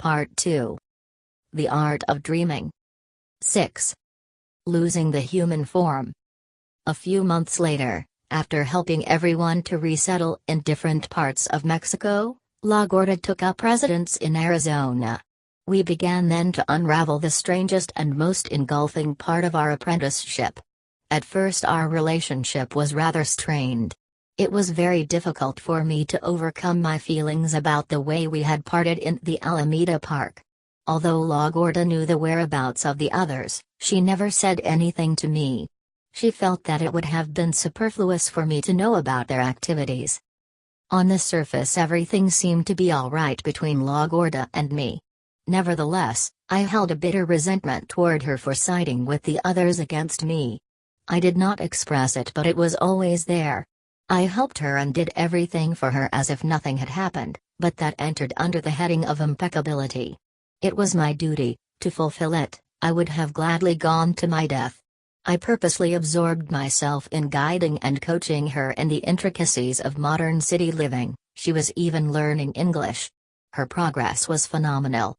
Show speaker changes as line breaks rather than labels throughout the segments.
Part 2. The Art of Dreaming. 6. Losing the Human Form. A few months later, after helping everyone to resettle in different parts of Mexico, La Gorda took up residence in Arizona. We began then to unravel the strangest and most engulfing part of our apprenticeship. At first our relationship was rather strained. It was very difficult for me to overcome my feelings about the way we had parted in the Alameda Park. Although La Gorda knew the whereabouts of the others, she never said anything to me. She felt that it would have been superfluous for me to know about their activities. On the surface everything seemed to be all right between La Gorda and me. Nevertheless, I held a bitter resentment toward her for siding with the others against me. I did not express it, but it was always there. I helped her and did everything for her as if nothing had happened, but that entered under the heading of impeccability. It was my duty to fulfill it. I would have gladly gone to my death. I purposely absorbed myself in guiding and coaching her in the intricacies of modern city living. She was even learning English. Her progress was phenomenal.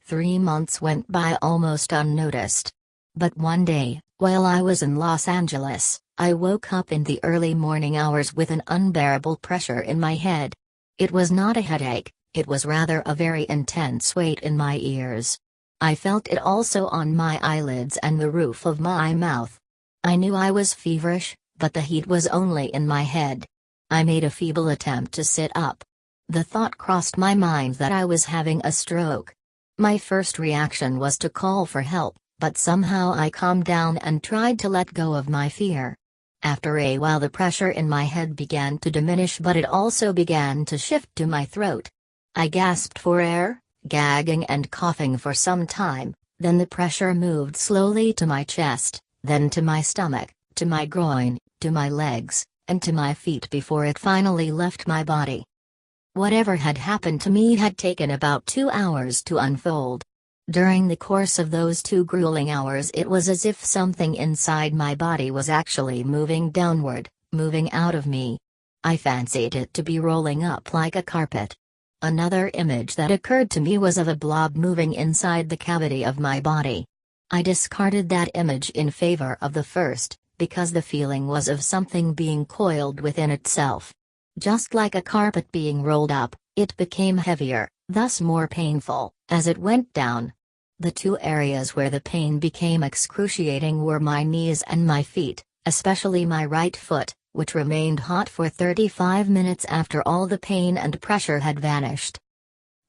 3 months went by almost unnoticed. But one day, while I was in Los Angeles, I woke up in the early morning hours with an unbearable pressure in my head. It was not a headache, it was rather a very intense weight in my ears. I felt it also on my eyelids and the roof of my mouth. I knew I was feverish, but the heat was only in my head. I made a feeble attempt to sit up. The thought crossed my mind that I was having a stroke. My first reaction was to call for help, but somehow I calmed down and tried to let go of my fear. After a while the pressure in my head began to diminish, but it also began to shift to my throat. I gasped for air, gagging and coughing for some time, then the pressure moved slowly to my chest, then to my stomach, to my groin, to my legs, and to my feet before it finally left my body. Whatever had happened to me had taken about 2 hours to unfold. During the course of those 2 grueling hours it was as if something inside my body was actually moving downward, moving out of me. I fancied it to be rolling up like a carpet. Another image that occurred to me was of a blob moving inside the cavity of my body. I discarded that image in favor of the first, because the feeling was of something being coiled within itself. Just like a carpet being rolled up, it became heavier, thus more painful, as it went down. The 2 areas where the pain became excruciating were my knees and my feet, especially my right foot, which remained hot for 35 minutes after all the pain and pressure had vanished.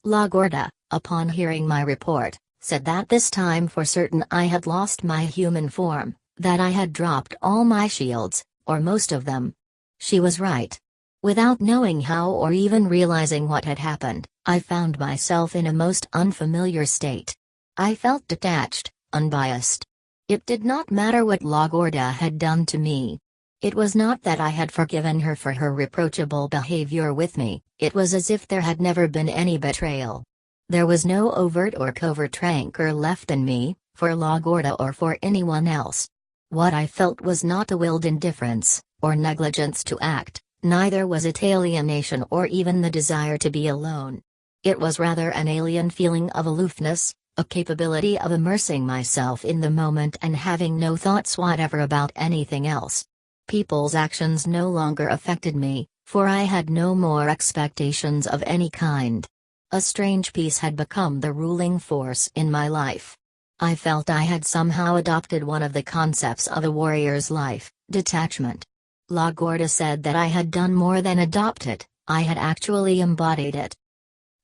La Gorda, upon hearing my report, said that this time for certain I had lost my human form, that I had dropped all my shields, or most of them. She was right. Without knowing how or even realizing what had happened, I found myself in a most unfamiliar state. I felt detached, unbiased. It did not matter what La Gorda had done to me. It was not that I had forgiven her for her reproachable behavior with me, it was as if there had never been any betrayal. There was no overt or covert rancor left in me, for La Gorda or for anyone else. What I felt was not a willed indifference, or negligence to act, neither was it alienation or even the desire to be alone. It was rather an alien feeling of aloofness, a capability of immersing myself in the moment and having no thoughts whatever about anything else. People's actions no longer affected me, for I had no more expectations of any kind. A strange peace had become the ruling force in my life. I felt I had somehow adopted one of the concepts of a warrior's life, detachment. La Gorda said that I had done more than adopt it, I had actually embodied it.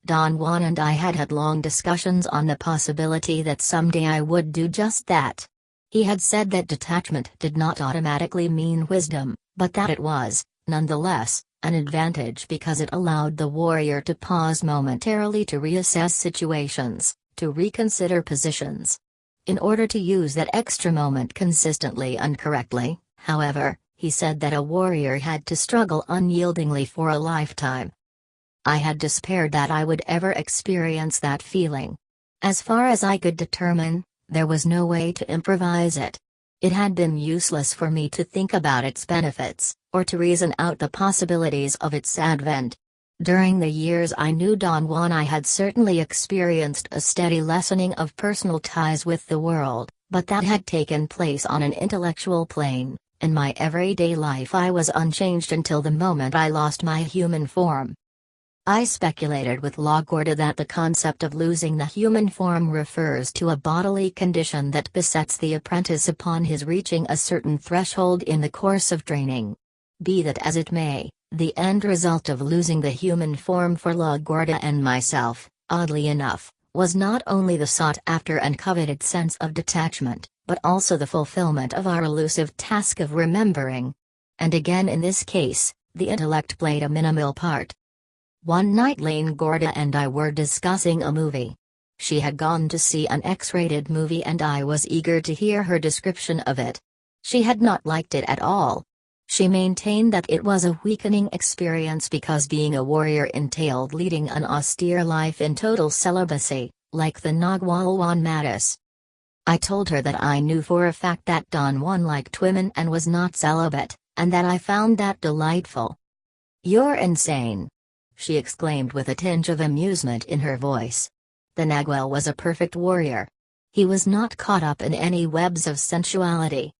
Don Juan and I had had long discussions on the possibility that someday I would do just that. He had said that detachment did not automatically mean wisdom, but that it was, nonetheless, an advantage because it allowed the warrior to pause momentarily to reassess situations, to reconsider positions. In order to use that extra moment consistently and correctly, however, he said that a warrior had to struggle unyieldingly for a lifetime. I had despaired that I would ever experience that feeling. As far as I could determine, there was no way to improvise it. It had been useless for me to think about its benefits, or to reason out the possibilities of its advent. During the years I knew Don Juan, I had certainly experienced a steady lessening of personal ties with the world, but that had taken place on an intellectual plane. In my everyday life I was unchanged until the moment I lost my human form. I speculated with LaGuardia that the concept of losing the human form refers to a bodily condition that besets the apprentice upon his reaching a certain threshold in the course of training. Be that as it may, the end result of losing the human form for LaGuardia and myself, oddly enough, was not only the sought-after and coveted sense of detachment, but also the fulfillment of our elusive task of remembering. And again in this case, the intellect played a minimal part. One night LaGuardia and I were discussing a movie. She had gone to see an X-rated movie and I was eager to hear her description of it. She had not liked it at all. She maintained that it was a weakening experience because being a warrior entailed leading an austere life in total celibacy, like the Nagual Juan Matus. I told her that I knew for a fact that Don Juan liked women and was not celibate, and that I found that delightful. "You're insane!" she exclaimed with a tinge of amusement in her voice. The Nagual was a perfect warrior. He was not caught up in any webs of sensuality.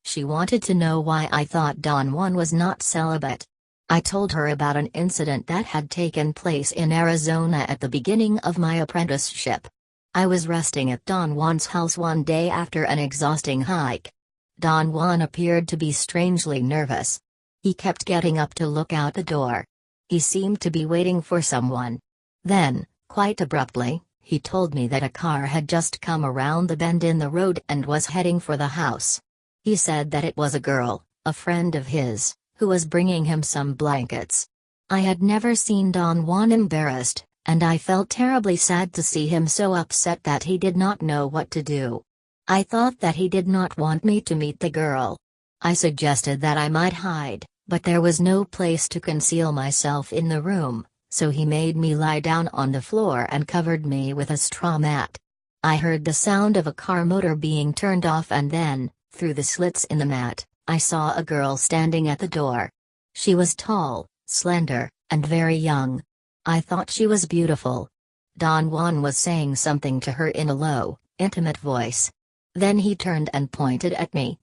She wanted to know why I thought Don Juan was not celibate. I told her about an incident that had taken place in Arizona at the beginning of my apprenticeship. I was resting at Don Juan's house one day after an exhausting hike. Don Juan appeared to be strangely nervous. He kept getting up to look out the door. He seemed to be waiting for someone. Then, quite abruptly, he told me that a car had just come around the bend in the road and was heading for the house. He said that it was a girl, a friend of his, who was bringing him some blankets. I had never seen Don Juan embarrassed, and I felt terribly sad to see him so upset that he did not know what to do. I thought that he did not want me to meet the girl. I suggested that I might hide, but there was no place to conceal myself in the room, so he made me lie down on the floor and covered me with a straw mat. I heard the sound of a car motor being turned off and then, through the slits in the mat, I saw a girl standing at the door. She was tall, slender, and very young. I thought she was beautiful. Don Juan was saying something to her in a low, intimate voice. Then he turned and pointed at me.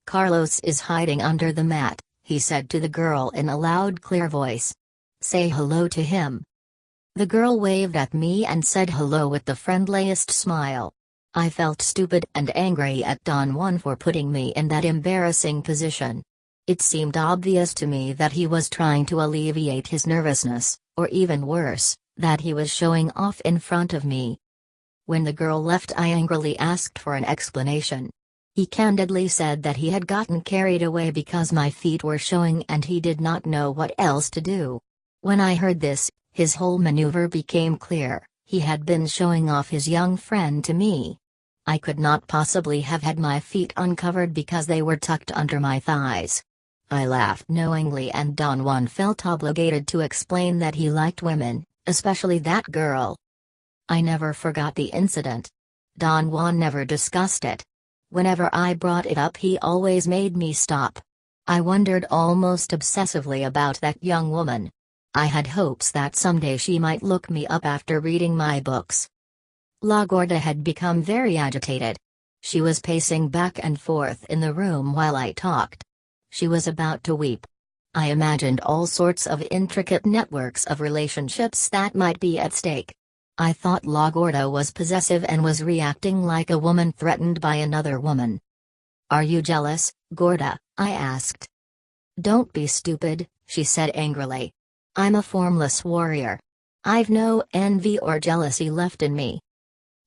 "Carlos is hiding under the mat," he said to the girl in a loud, clear voice. "Say hello to him." The girl waved at me and said hello with the friendliest smile. I felt stupid and angry at Don Juan for putting me in that embarrassing position. It seemed obvious to me that he was trying to alleviate his nervousness, or even worse, that he was showing off in front of me. When the girl left, I angrily asked for an explanation. He candidly said that he had gotten carried away because my feet were showing and he did not know what else to do. When I heard this, his whole maneuver became clear. He had been showing off his young friend to me. I could not possibly have had my feet uncovered because they were tucked under my thighs. I laughed knowingly and Don Juan felt obligated to explain that he liked women, especially that girl. I never forgot the incident. Don Juan never discussed it. Whenever I brought it up, he always made me stop. I wondered almost obsessively about that young woman. I had hopes that someday she might look me up after reading my books. LaGuardia had become very agitated. She was pacing back and forth in the room while I talked. She was about to weep. I imagined all sorts of intricate networks of relationships that might be at stake. I thought LaGuardia was possessive and was reacting like a woman threatened by another woman. "Are you jealous, Guardia?" I asked. "Don't be stupid," she said angrily. "I'm a formless warrior. I've no envy or jealousy left in me."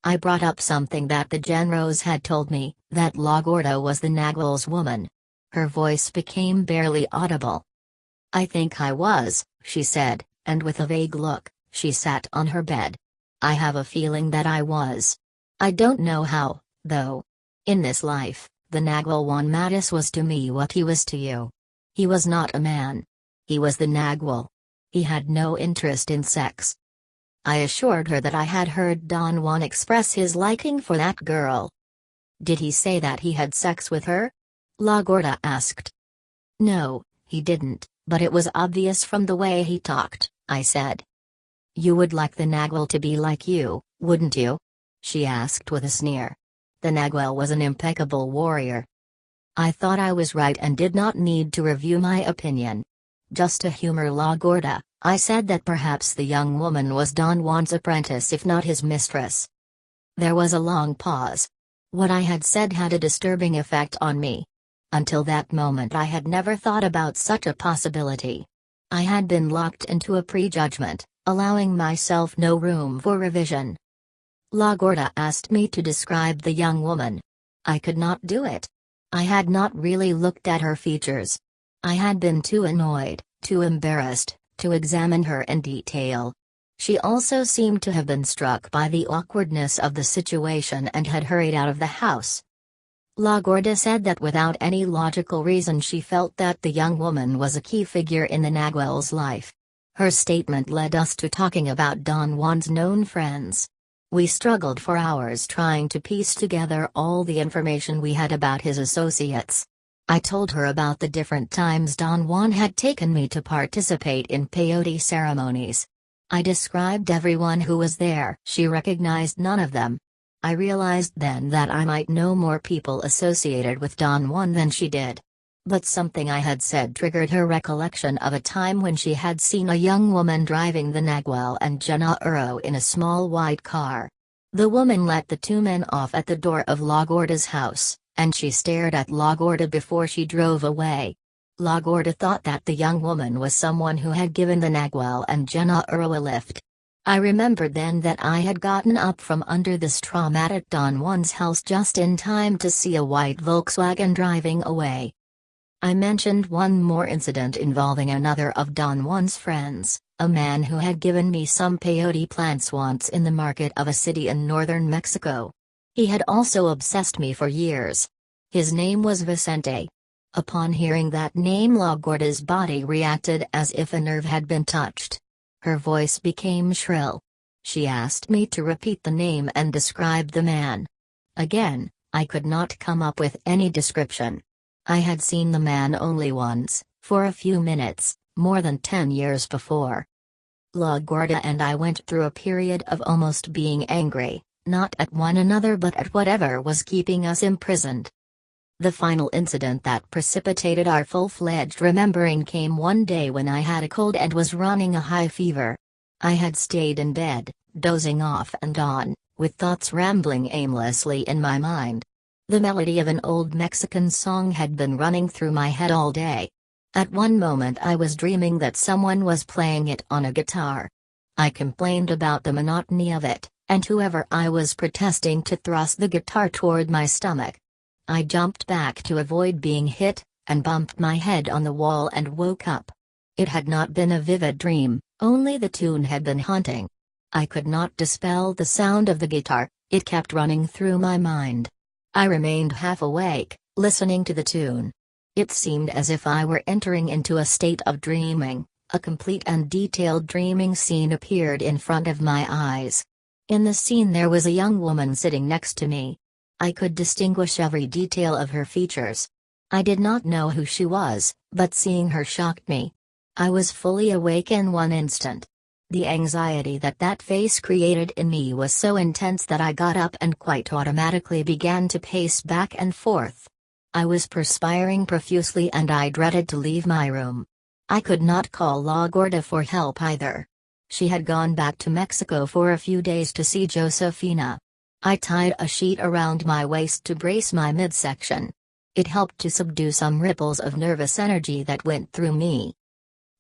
I brought up something that the Genros had told me, that LaGuardia was the Nagual's woman. Her voice became barely audible. "I think I was," she said, and with a vague look, she sat on her bed. "I have a feeling that I was. I don't know how, though. In this life, the Nagual Juan Matus was to me what he was to you. He was not a man. He was the Nagual. He had no interest in sex." I assured her that I had heard Don Juan express his liking for that girl. "Did he say that he had sex with her?" LaGuardia asked. "No, he didn't, but it was obvious from the way he talked. I said. "You would like the Nagual to be like you, wouldn't you?" she asked with a sneer. The Nagual was an impeccable warrior. I thought I was right and did not need to review my opinion. Just to humor La Gorda, I said that perhaps the young woman was Don Juan's apprentice if not his mistress. There was a long pause. What I had said had a disturbing effect on me. Until that moment I had never thought about such a possibility. I had been locked into a prejudgment, allowing myself no room for revision. La Gorda asked me to describe the young woman. I could not do it. I had not really looked at her features. I had been too annoyed, too embarrassed, to examine her in detail. She also seemed to have been struck by the awkwardness of the situation and had hurried out of the house. La Gorda said that without any logical reason she felt that the young woman was a key figure in the Nagual's life. Her statement led us to talking about Don Juan's known friends. We struggled for hours trying to piece together all the information we had about his associates. I told her about the different times Don Juan had taken me to participate in peyote ceremonies. I described everyone who was there. She recognized none of them. I realized then that I might know more people associated with Don Juan than she did. But something I had said triggered her recollection of a time when she had seen a young woman driving the Nagual and Gennaro in a small white car. The woman let the two men off at the door of La Gorda's house, and she stared at La Gorda before she drove away. La Gorda thought that the young woman was someone who had given the Nagual and Gennaro a lift. I remembered then that I had gotten up from under the straw mat at Don Juan's house just in time to see a white Volkswagen driving away. I mentioned one more incident involving another of Don Juan's friends, a man who had given me some peyote plants once in the market of a city in northern Mexico. He had also obsessed me for years. His name was Vicente. Upon hearing that name, La Gorda's body reacted as if a nerve had been touched. Her voice became shrill. She asked me to repeat the name and describe the man. Again, I could not come up with any description. I had seen the man only once, for a few minutes, more than 10 years before. La Gorda and I went through a period of almost being angry, not at one another but at whatever was keeping us imprisoned. The final incident that precipitated our full-fledged remembering came one day when I had a cold and was running a high fever. I had stayed in bed, dozing off and on, with thoughts rambling aimlessly in my mind. The melody of an old Mexican song had been running through my head all day. At one moment I was dreaming that someone was playing it on a guitar. I complained about the monotony of it, and whoever I was protesting to thrust the guitar toward my stomach. I jumped back to avoid being hit, and bumped my head on the wall and woke up. It had not been a vivid dream, only the tune had been haunting. I could not dispel the sound of the guitar, it kept running through my mind. I remained half awake, listening to the tune. It seemed as if I were entering into a state of dreaming. A complete and detailed dreaming scene appeared in front of my eyes. In the scene there was a young woman sitting next to me. I could distinguish every detail of her features. I did not know who she was, but seeing her shocked me. I was fully awake in one instant. The anxiety that face created in me was so intense that I got up and quite automatically began to pace back and forth. I was perspiring profusely and I dreaded to leave my room. I could not call La Gorda for help either. She had gone back to Mexico for a few days to see Josefina. I tied a sheet around my waist to brace my midsection. It helped to subdue some ripples of nervous energy that went through me.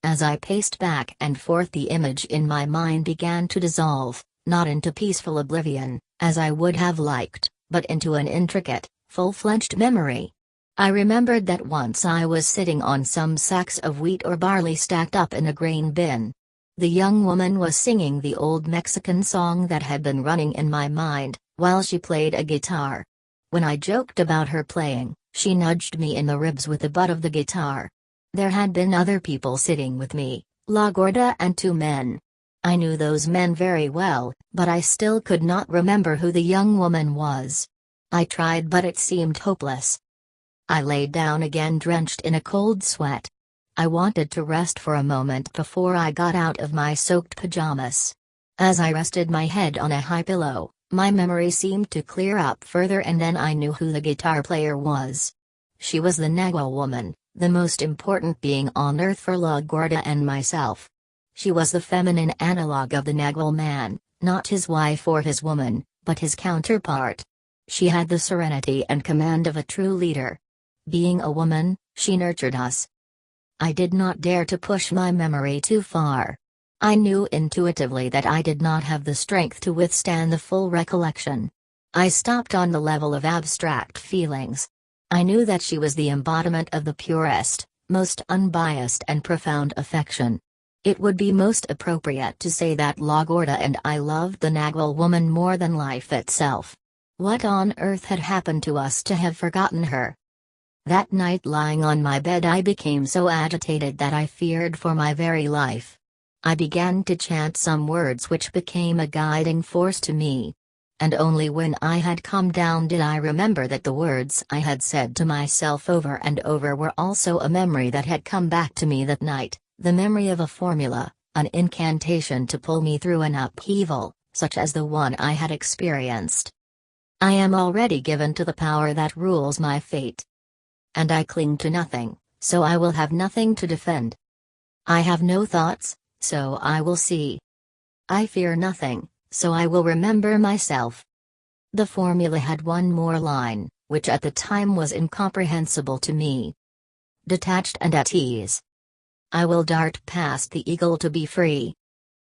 As I paced back and forth, the image in my mind began to dissolve, not into peaceful oblivion, as I would have liked, but into an intricate, full-fledged memory. I remembered that once I was sitting on some sacks of wheat or barley stacked up in a grain bin. The young woman was singing the old Mexican song that had been running in my mind, while she played a guitar. When I joked about her playing, she nudged me in the ribs with the butt of the guitar. There had been other people sitting with me, La Gorda and 2 men. I knew those men very well, but I still could not remember who the young woman was. I tried but it seemed hopeless. I lay down again drenched in a cold sweat. I wanted to rest for a moment before I got out of my soaked pajamas. As I rested my head on a high pillow, my memory seemed to clear up further, and then I knew who the guitar player was. She was the Nagwal woman, the most important being on earth for La Gorda and myself. She was the feminine analog of the Nagwal man, not his wife or his woman, but his counterpart. She had the serenity and command of a true leader. Being a woman, she nurtured us. I did not dare to push my memory too far. I knew intuitively that I did not have the strength to withstand the full recollection. I stopped on the level of abstract feelings. I knew that she was the embodiment of the purest, most unbiased and profound affection. It would be most appropriate to say that La Gorda and I loved the Nagwal woman more than life itself. What on earth had happened to us to have forgotten her? That night, lying on my bed, I became so agitated that I feared for my very life. I began to chant some words which became a guiding force to me. And only when I had calmed down did I remember that the words I had said to myself over and over were also a memory that had come back to me that night, the memory of a formula, an incantation to pull me through an upheaval, such as the one I had experienced. I am already given to the power that rules my fate. And I cling to nothing, so I will have nothing to defend. I have no thoughts, so I will see. I fear nothing, so I will remember myself. The formula had one more line, which at the time was incomprehensible to me. Detached and at ease. I will dart past the eagle to be free.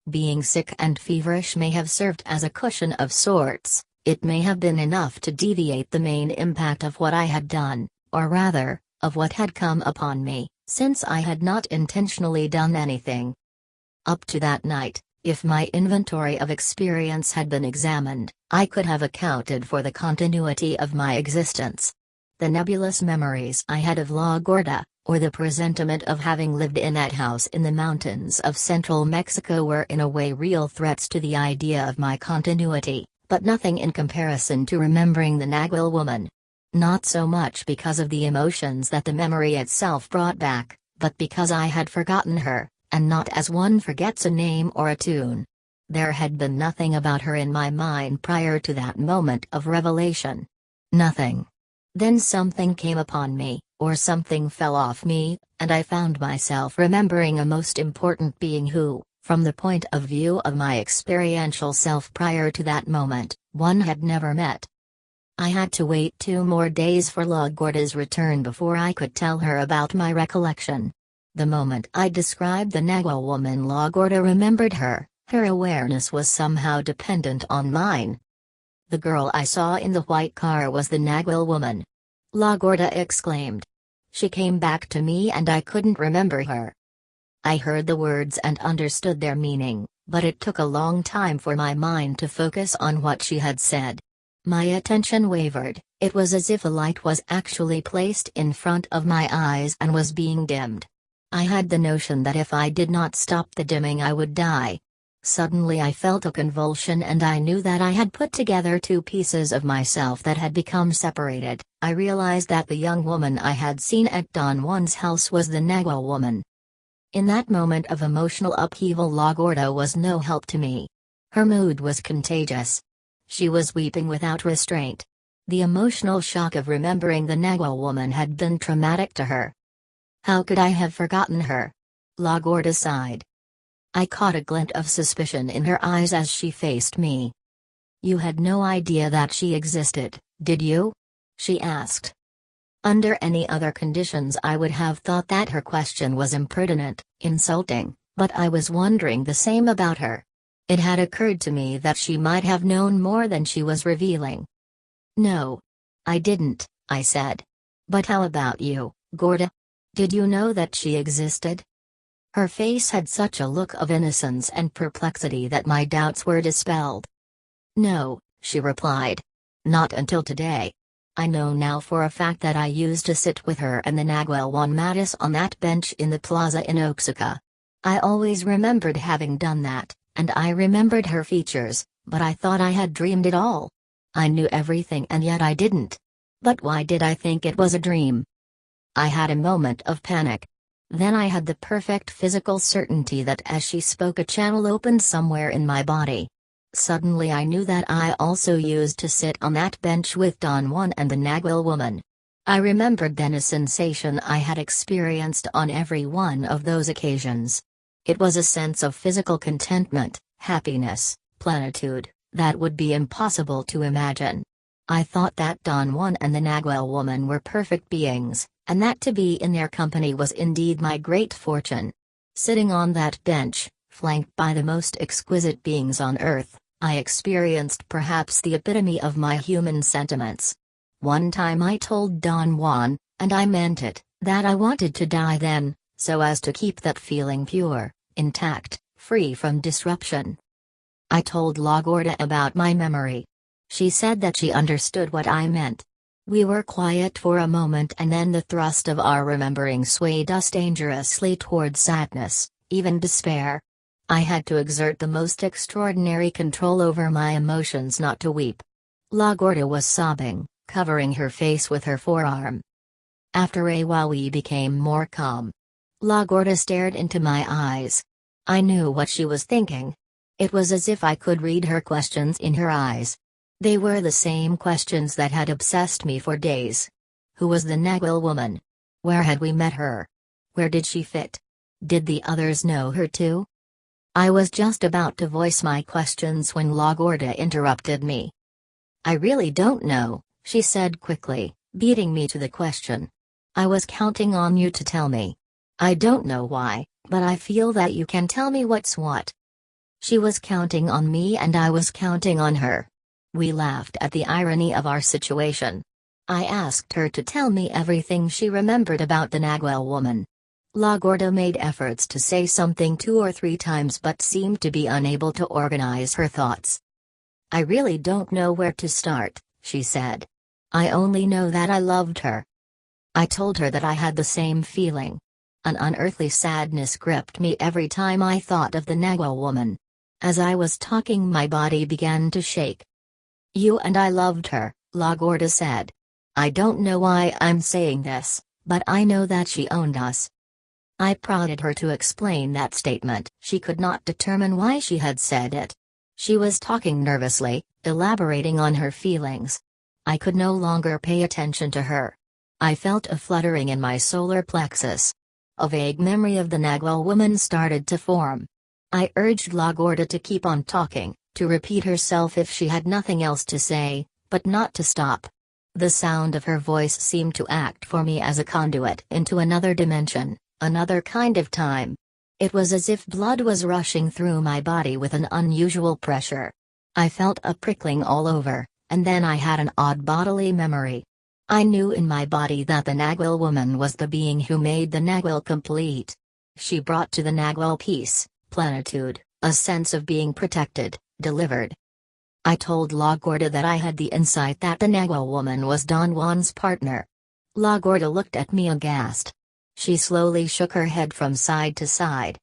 Being sick and feverish may have served as a cushion of sorts, it may have been enough to deviate the main impact of what I had done, or rather, of what had come upon me, since I had not intentionally done anything. Up to that night, if my inventory of experience had been examined, I could have accounted for the continuity of my existence. The nebulous memories I had of La Gorda, or the presentiment of having lived in that house in the mountains of central Mexico, were in a way real threats to the idea of my continuity, but nothing in comparison to remembering the Nagwal woman. Not so much because of the emotions that the memory itself brought back, but because I had forgotten her, and not as one forgets a name or a tune. There had been nothing about her in my mind prior to that moment of revelation. Nothing. Then something came upon me, or something fell off me, and I found myself remembering a most important being who, from the point of view of my experiential self prior to that moment, one had never met. I had to wait 2 more days for La Gorda's return before I could tell her about my recollection. The moment I described the Nagwal woman, La Gorda remembered her. Her awareness was somehow dependent on mine. The girl I saw in the white car was the Nagwal woman. La Gorda exclaimed. She came back to me and I couldn't remember her. I heard the words and understood their meaning, but it took a long time for my mind to focus on what she had said. My attention wavered. It was as if a light was actually placed in front of my eyes and was being dimmed. I had the notion that if I did not stop the dimming I would die. Suddenly I felt a convulsion and I knew that I had put together 2 pieces of myself that had become separated. I realized that the young woman I had seen at Don Juan's house was the Nagwal woman. In that moment of emotional upheaval, La Gorda was no help to me. Her mood was contagious. She was weeping without restraint. The emotional shock of remembering the Nagwal woman had been traumatic to her. How could I have forgotten her? La Gorda sighed. I caught a glint of suspicion in her eyes as she faced me. You had no idea that she existed, did you? She asked. Under any other conditions I would have thought that her question was impertinent, insulting, but I was wondering the same about her. It had occurred to me that she might have known more than she was revealing. No. I didn't, I said. But how about you, Gorda? Did you know that she existed? Her face had such a look of innocence and perplexity that my doubts were dispelled. No, she replied. Not until today. I know now for a fact that I used to sit with her and the Nagwal Juan Matis on that bench in the plaza in Oaxaca. I always remembered having done that, and I remembered her features, but I thought I had dreamed it all. I knew everything and yet I didn't. But why did I think it was a dream? I had a moment of panic. Then I had the perfect physical certainty that as she spoke a channel opened somewhere in my body. Suddenly I knew that I also used to sit on that bench with Don Juan and the Nagual woman. I remembered then a sensation I had experienced on every one of those occasions. It was a sense of physical contentment, happiness, plenitude, that would be impossible to imagine. I thought that Don Juan and the Nagual woman were perfect beings, and that to be in their company was indeed my great fortune. Sitting on that bench, flanked by the most exquisite beings on earth, I experienced perhaps the epitome of my human sentiments. One time I told Don Juan, and I meant it, that I wanted to die then, so as to keep that feeling pure, intact, free from disruption. I told LaGuardia about my memory. She said that she understood what I meant. We were quiet for a moment and then the thrust of our remembering swayed us dangerously toward sadness, even despair. I had to exert the most extraordinary control over my emotions not to weep. LaGuardia was sobbing, covering her face with her forearm. After a while we became more calm. LaGuardia stared into my eyes. I knew what she was thinking. It was as if I could read her questions in her eyes. They were the same questions that had obsessed me for days. Who was the Nagual woman? Where had we met her? Where did she fit? Did the others know her too? I was just about to voice my questions when LaGuardia interrupted me. I really don't know, she said quickly, beating me to the question. I was counting on you to tell me. I don't know why, but I feel that you can tell me what's what. She was counting on me and I was counting on her. We laughed at the irony of our situation. I asked her to tell me everything she remembered about the Nagual woman. LaGuardia made efforts to say something 2 or 3 times but seemed to be unable to organize her thoughts. I really don't know where to start, she said. I only know that I loved her. I told her that I had the same feeling. An unearthly sadness gripped me every time I thought of the Nagual woman. As I was talking my body began to shake. You and I loved her, LaGuardia said. I don't know why I'm saying this, but I know that she owned us. I prodded her to explain that statement. She could not determine why she had said it. She was talking nervously, elaborating on her feelings. I could no longer pay attention to her. I felt a fluttering in my solar plexus. A vague memory of the Nagual woman started to form. I urged LaGuardia to keep on talking, to repeat herself if she had nothing else to say, but not to stop. The sound of her voice seemed to act for me as a conduit into another dimension, another kind of time. It was as if blood was rushing through my body with an unusual pressure. I felt a prickling all over, and then I had an odd bodily memory. I knew in my body that the Nagual woman was the being who made the Nagual complete. She brought to the Nagual peace, plenitude, a sense of being protected, delivered. I told LaGuardia that I had the insight that the Nagual woman was Don Juan's partner. LaGuardia looked at me aghast. She slowly shook her head from side to side.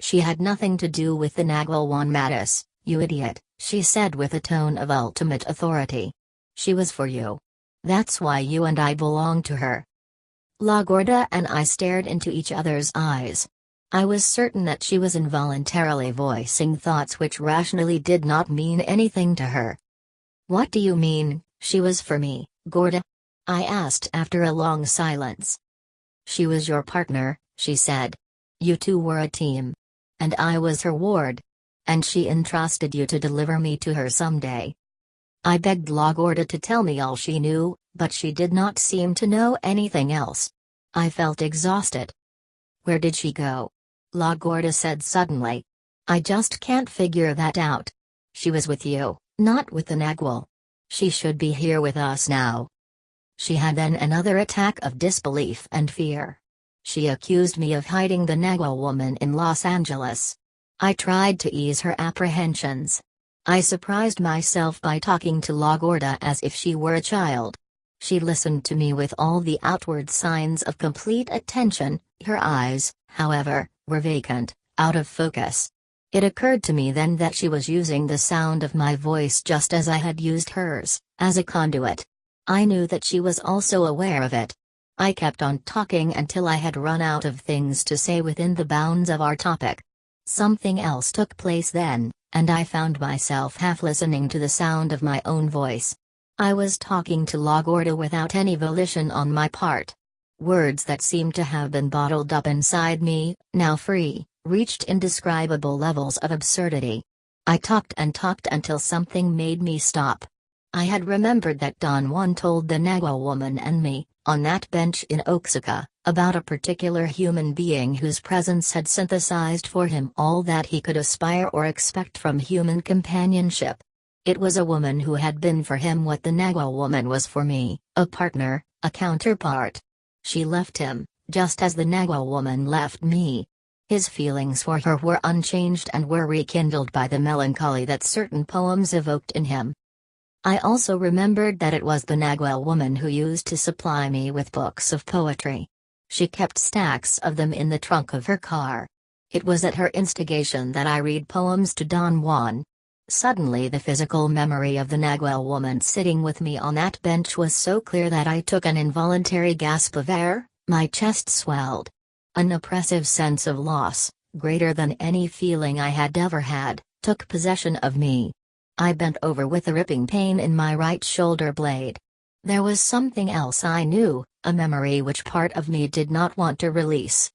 She had nothing to do with the Nagual Juan Matus, you idiot, she said with a tone of ultimate authority. She was for you. That's why you and I belong to her. LaGuardia and I stared into each other's eyes. I was certain that she was involuntarily voicing thoughts which rationally did not mean anything to her. What do you mean, she was for me, Guardia? I asked after a long silence. She was your partner, she said. You two were a team. And I was her ward. And she entrusted you to deliver me to her someday. I begged LaGuardia to tell me all she knew, but she did not seem to know anything else. I felt exhausted. Where did she go? LaGuardia said suddenly. I just can't figure that out. She was with you, not with the Nagual. She should be here with us now. She had then another attack of disbelief and fear. She accused me of hiding the Nagual woman in Los Angeles. I tried to ease her apprehensions. I surprised myself by talking to LaGuardia as if she were a child. She listened to me with all the outward signs of complete attention. Her eyes, however, were vacant, out of focus. It occurred to me then that she was using the sound of my voice just as I had used hers, as a conduit. I knew that she was also aware of it. I kept on talking until I had run out of things to say within the bounds of our topic. Something else took place then, and I found myself half listening to the sound of my own voice. I was talking to LaGuardia without any volition on my part. Words that seemed to have been bottled up inside me, now free, reached indescribable levels of absurdity. I talked and talked until something made me stop. I had remembered that Don Juan told the Nagua woman and me, on that bench in Oaxaca, about a particular human being whose presence had synthesized for him all that he could aspire or expect from human companionship. It was a woman who had been for him what the Nagua woman was for me, a partner, a counterpart. She left him, just as the Nagua woman left me. His feelings for her were unchanged and were rekindled by the melancholy that certain poems evoked in him. I also remembered that it was the Nagua woman who used to supply me with books of poetry. She kept stacks of them in the trunk of her car. It was at her instigation that I read poems to Don Juan. Suddenly the physical memory of the Nagua woman sitting with me on that bench was so clear that I took an involuntary gasp of air, my chest swelled. An oppressive sense of loss, greater than any feeling I had ever had, took possession of me. I bent over with a ripping pain in my right shoulder blade. There was something else I knew, a memory which part of me did not want to release.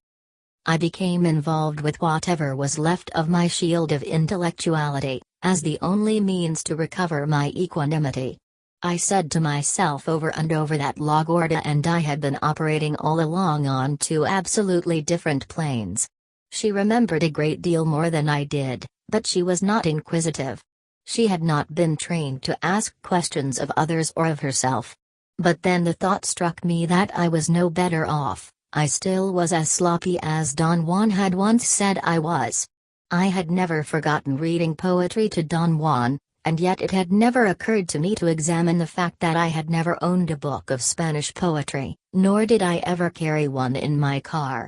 I became involved with whatever was left of my shield of intellectuality, as the only means to recover my equanimity. I said to myself over and over that LaGuardia and I had been operating all along on two absolutely different planes. She remembered a great deal more than I did, but she was not inquisitive. She had not been trained to ask questions of others or of herself. But then the thought struck me that I was no better off. I still was as sloppy as Don Juan had once said I was. I had never forgotten reading poetry to Don Juan, and yet it had never occurred to me to examine the fact that I had never owned a book of Spanish poetry, nor did I ever carry one in my car.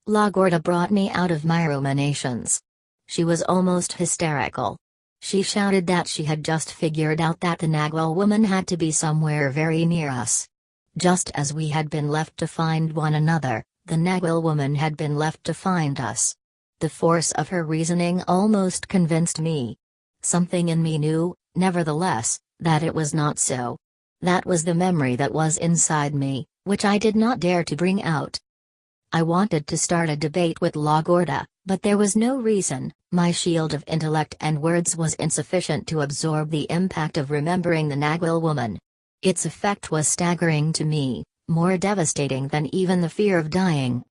LaGuardia brought me out of my ruminations. She was almost hysterical. She shouted that she had just figured out that the Nagua woman had to be somewhere very near us. Just as we had been left to find one another, the Nagua woman had been left to find us. The force of her reasoning almost convinced me. Something in me knew, nevertheless, that it was not so. That was the memory that was inside me, which I did not dare to bring out. I wanted to start a debate with LaGuardia, but there was no reason. My shield of intellect and words was insufficient to absorb the impact of remembering the Nagua woman. Its effect was staggering to me, more devastating than even the fear of dying.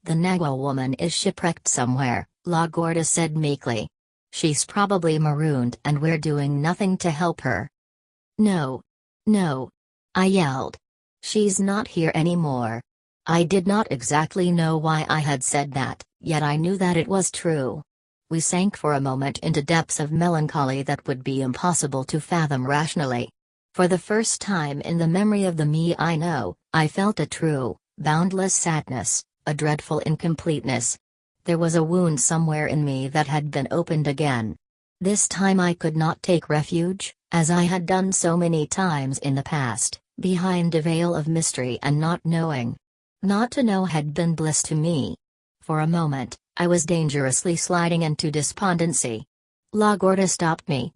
"The Nagua woman is shipwrecked somewhere," LaGuardia said meekly. "She's probably marooned and we're doing nothing to help her." "No. No," I yelled. "She's not here anymore." I did not exactly know why I had said that, yet I knew that it was true. We sank for a moment into depths of melancholy that would be impossible to fathom rationally. For the first time in the memory of the me I know, I felt a true, boundless sadness, a dreadful incompleteness. There was a wound somewhere in me that had been opened again. This time I could not take refuge, as I had done so many times in the past, behind a veil of mystery and not knowing. Not to know had been bliss to me. For a moment, I was dangerously sliding into despondency. LaGuardia stopped me.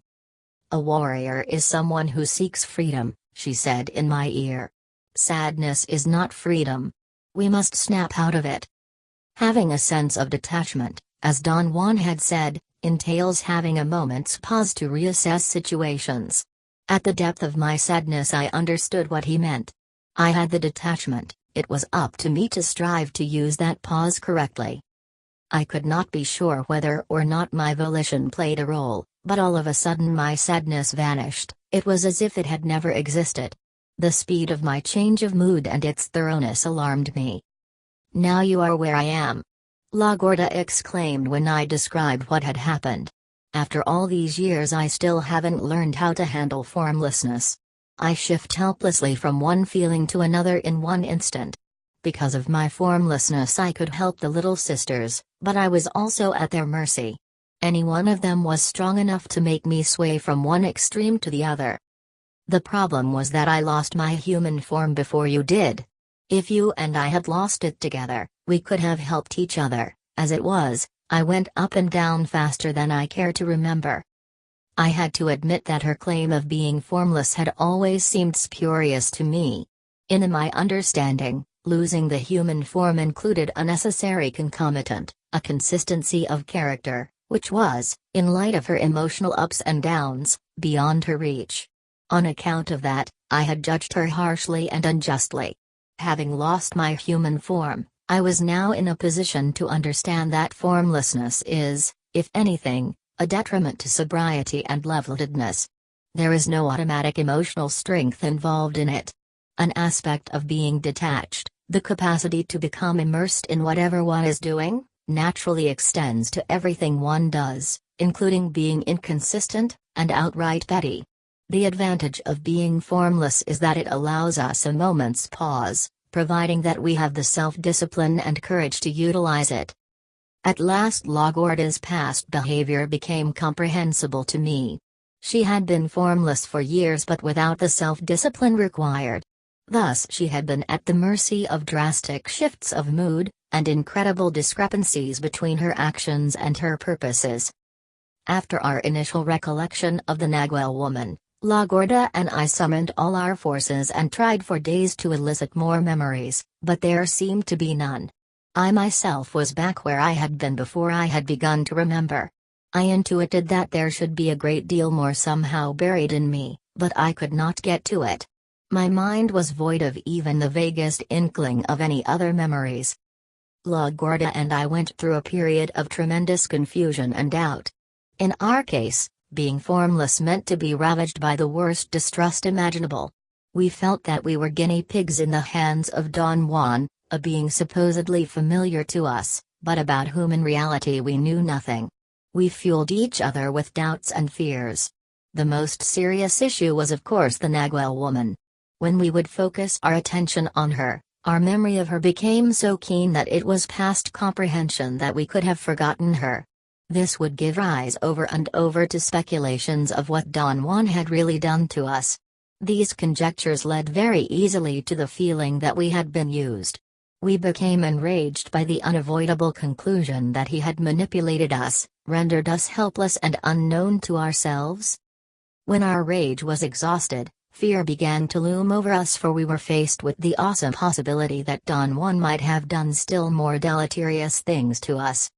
"A warrior is someone who seeks freedom," she said in my ear. "Sadness is not freedom. We must snap out of it." Having a sense of detachment, as Don Juan had said, entails having a moment's pause to reassess situations. At the depth of my sadness I understood what he meant. I had the detachment. It was up to me to strive to use that pause correctly. I could not be sure whether or not my volition played a role, but all of a sudden my sadness vanished. It was as if it had never existed. The speed of my change of mood and its thoroughness alarmed me. "Now you are where I am," LaGuardia exclaimed when I described what had happened. "After all these years I still haven't learned how to handle formlessness. I shift helplessly from one feeling to another in one instant. Because of my formlessness I could help the little sisters, but I was also at their mercy. Any one of them was strong enough to make me sway from one extreme to the other. The problem was that I lost my human form before you did." If you and I had lost it together, we could have helped each other. As it was, I went up and down faster than I care to remember. I had to admit that her claim of being formless had always seemed spurious to me. In my understanding, losing the human form included a necessary concomitant, a consistency of character, which was, in light of her emotional ups and downs, beyond her reach. On account of that, I had judged her harshly and unjustly. Having lost my human form, I was now in a position to understand that formlessness is, if anything, a detriment to sobriety and level-headedness. There is no automatic emotional strength involved in it. An aspect of being detached, the capacity to become immersed in whatever one is doing, naturally extends to everything one does, including being inconsistent and outright petty. The advantage of being formless is that it allows us a moment's pause, providing that we have the self-discipline and courage to utilize it. At last LaGuardia's past behavior became comprehensible to me. She had been formless for years but without the self-discipline required. Thus she had been at the mercy of drastic shifts of mood, and incredible discrepancies between her actions and her purposes. After our initial recollection of the Nagual woman, LaGuardia and I summoned all our forces and tried for days to elicit more memories, but there seemed to be none. I myself was back where I had been before I had begun to remember. I intuited that there should be a great deal more somehow buried in me, but I could not get to it. My mind was void of even the vaguest inkling of any other memories. LaGuardia and I went through a period of tremendous confusion and doubt. In our case, being formless meant to be ravaged by the worst distrust imaginable. We felt that we were guinea pigs in the hands of Don Juan, a being supposedly familiar to us, but about whom in reality we knew nothing. We fueled each other with doubts and fears. The most serious issue was of course the Nagual woman. When we would focus our attention on her, our memory of her became so keen that it was past comprehension that we could have forgotten her. This would give rise over and over to speculations of what Don Juan had really done to us. These conjectures led very easily to the feeling that we had been used. We became enraged by the unavoidable conclusion that he had manipulated us, rendered us helpless and unknown to ourselves. When our rage was exhausted, fear began to loom over us, for we were faced with the awesome possibility that Don Juan might have done still more deleterious things to us.